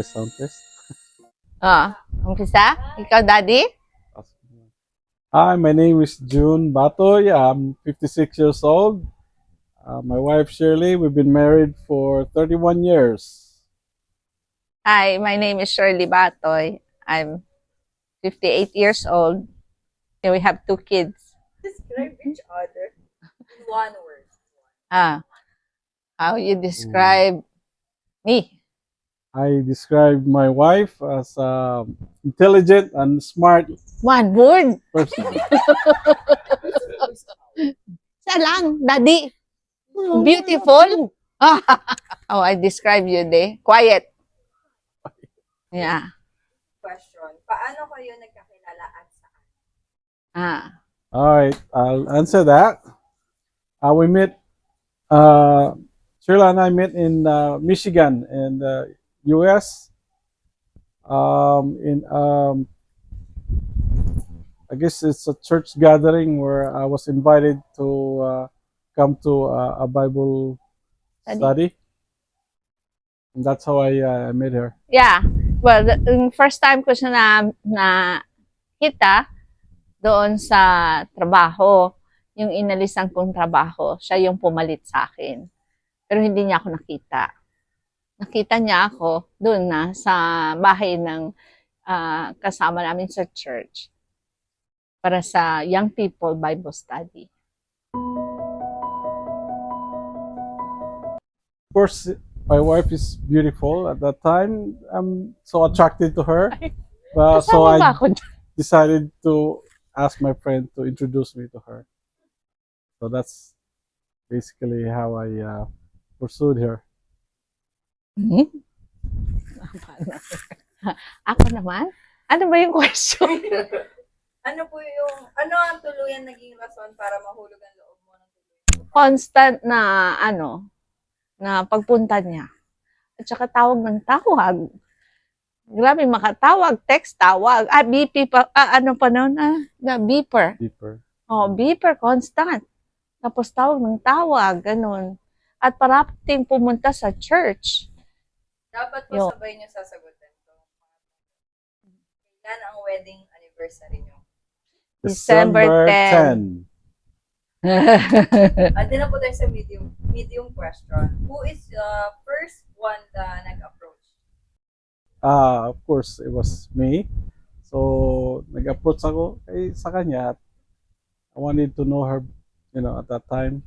Sound test. Umpisa? Ikaw, Daddy? Hi, my name is June Batoy. I'm 56 years old. My wife Shirley, we've been married for 31 years. Hi, my name is Shirley Batoy. I'm 58 years old. And we have 2 kids. Describe each other in one word. How you describe me? I describe my wife as intelligent and smart One word. person. Isa lang, Daddy. Beautiful. Oh, I describe you, de. Quiet. Yeah. Question. Paano kayo nagkakilala at saan? All right, I'll answer that. We met, Shirley and I met in Michigan in the U.S. I guess it's a church gathering where I was invited to come to a Bible study. And that's how I met her. Yeah. Well, yung first time ko siya na kita doon sa trabaho, yung inalisan kong trabaho, siya yung pumalit sa akin. Pero hindi niya ako nakita. Nakita niya ako doon na sa bahay ng kasama namin sa church para sa Young People Bible Study. Of course, my wife is beautiful. At that time, I'm so attracted to her. So Kasama ba I ako dyan? decided to ask my friend to introduce me to her. So that's basically how I pursued her. Ako naman? Ano ba yung question? Ano ang tuluyan naging rason para mahulog ang loob mo ng tuluyan? Constant na na pagpunta niya. At saka tawag ng tawag. Grabe, makatawag, text, tawag. BP pa, ano pa noon? Beeper. Deeper. Beeper, constant. Tapos tawag ng tawag, ganun. At parating pumunta sa church. Dapat po sabay niyo sasagutin to. Kailan ang wedding anniversary niyo? December 10. Andi na po tayo sa medium question. Who is the first one na nag-approach? Of course, it was me. So, nag-approach ako sa kanya. I wanted to know her, at that time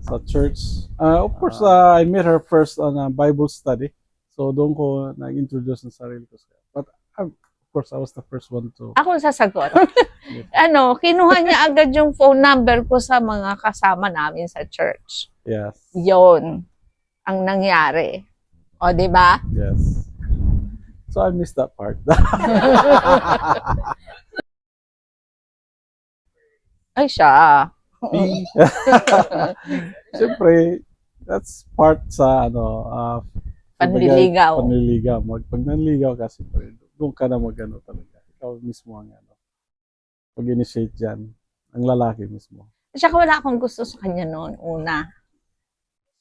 sa church. Of course, I met her first on a Bible study. So, doon ko nag-introduce ng sarili ko. But, of course, I was the first one to... Ako sasagot. Kinuha niya agad yung phone number ko sa mga kasama namin sa church. Yes. Yon ang nangyari. O, di ba? Yes. So, I missed that part. Ay, siya. Siyempre, that's part sa Panliligaw. Panliligaw. Pag nanligaw kasi doon ka na talaga. Ikaw mismo ang pag-initiate dyan. Ang lalaki mismo. At saka wala akong gusto sa kanya noon, una.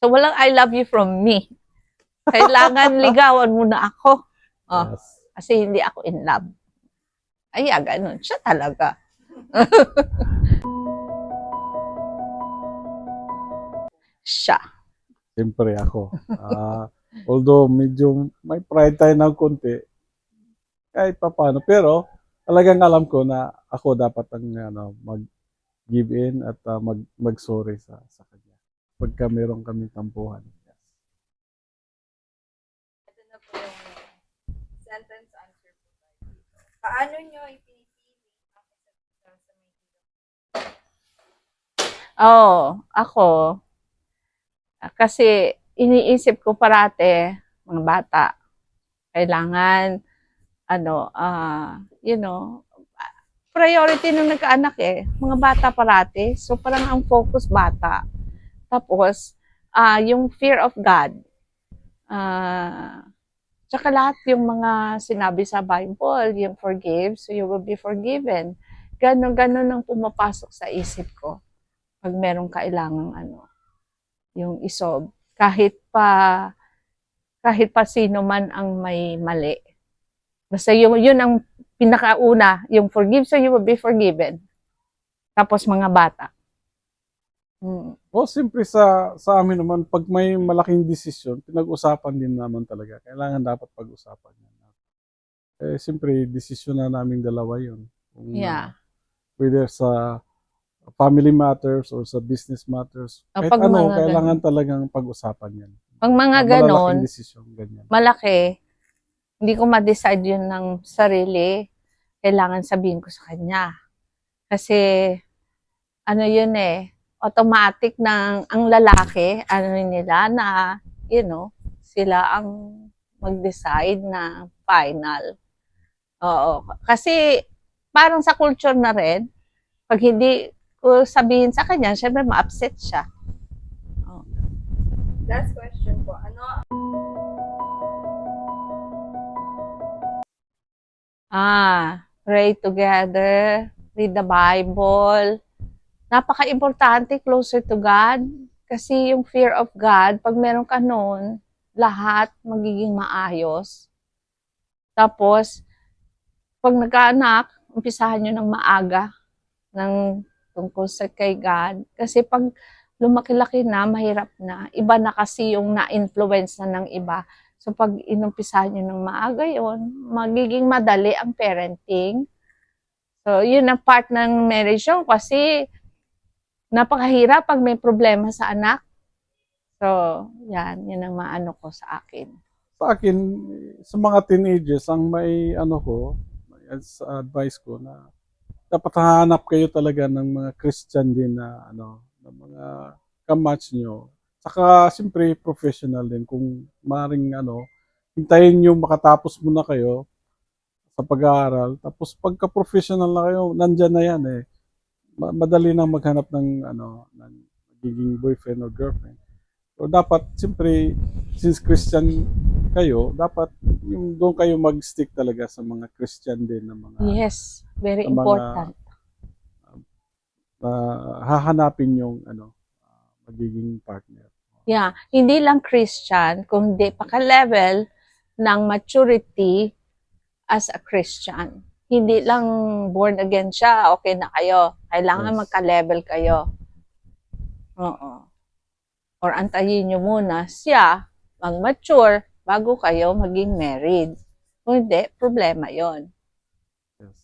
So, walang I love you from me. Kailangan ligawan muna ako. Yes. Kasi hindi ako in love. Ay, ganun. Siya talaga. Siya. Siyempre ako. Although medyo may pride tayo ng konti, kahit pa paano. Pero talagang alam ko na ako dapat ang mag-give in at mag-sorry sa kanya. Pagka meron kaming tampuhan. Yes. Ito na po yung sentence answer po tayo. Paano nyo ipinipili ang isa't isa sa may Ako. Kasi iniisip ko parate, mga bata. Kailangan, priority nung nagkaanak mga bata parati. So, parang ang focus bata. Tapos, yung fear of God. Tsaka lahat yung mga sinabi sa Bible, yung forgive, so you will be forgiven. Ganon ang pumapasok sa isip ko pag merong kailangang yung isolve. Kahit pa sino man ang may mali. Basta yun ang pinakauna, yung forgive so you will be forgiven. Tapos mga bata. O, siyempre sa amin naman, pag may malaking desisyon, pinag-usapan din naman talaga. Kailangan dapat pag-usapan yan. Siyempre, desisyon na naming dalawa yun. Kung, Yeah. whether sa family matters or sa business matters. Kahit Pag mga kailangan talagang pag-usapan yan. Pag mga Malalaking ganon, desisyon, ganyan. malaki, hindi ko ma-decide yun ng sarili. Kailangan sabihin ko sa kanya. Kasi, yun automatic ang lalaki, nila na, sila ang mag-decide na final. Oo. Kasi, parang sa culture na rin, pag hindi ko sabihin sa kanya, syempre ma-upset siya. Last question po. Pray together, read the Bible. Napaka-importante, closer to God. Kasi yung fear of God, pag meron ka nun, lahat magiging maayos. Tapos, pag nagkaanak, umpisahan nyo ng maaga ng tungkol sa kay God. Kasi pag lumaki-laki na, mahirap na. Iba na kasi yung na-influence na ng iba. So, pag inumpisahan nyo ng maaga yon, magiging madali ang parenting. So, yun ang part ng marriage yun kasi napakahirap pag may problema sa anak. So, yan ang maano ko sa akin. Sa akin, sa mga teenagers, ang may as advice ko na dapat hahanap kayo talaga ng mga Christian din na na mga kamatch nyo. Saka siyempre professional din kung maring hintayin nyo makatapos muna kayo sa pag-aaral. Tapos pagka professional na kayo, nandyan na yan madali na maghanap ng ng magiging boyfriend or girlfriend. So dapat siyempre since Christian kayo, dapat yung doon kayo mag-stick talaga sa mga Christian din na mga Yes, very sa mga, important. hahanapin yung magiging partner. Yeah, hindi lang Christian, kundi paka-level ng maturity as a Christian. Hindi lang born again siya, okay na kayo. Kailangan Yes. magka-level kayo. Oo. Or antayin nyo muna siya mag-mature bago kayo maging married. Kung hindi, problema yon. Yes.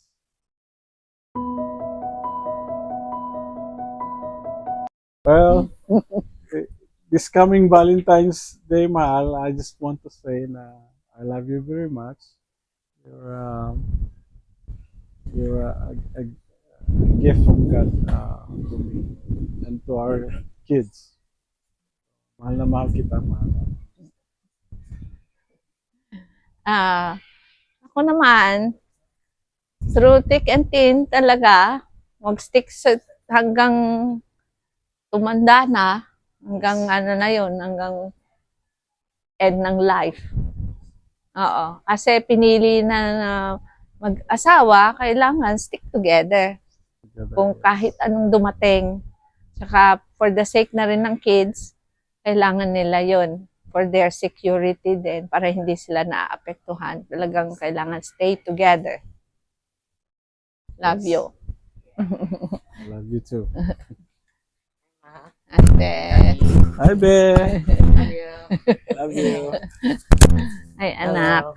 Well, this coming Valentine's Day, Mahal, I just want to say na I love you very much. You're a gift from God to me and to our kids. Mahal na mahal kita, mahal. Ako naman, through thick and thin talaga, mag-stick hanggang tumanda na, hanggang hanggang end ng life. Oo. Kasi pinili na mag-asawa, kailangan stick together. Kung kahit anong dumating. Tsaka for the sake na rin ng kids, kailangan nila yon for their security din, para hindi sila naaapektuhan. Talagang kailangan stay together. Love Yes. you. I love you too. Ate. Hi, Be. Love you. Love you. Ay, anak.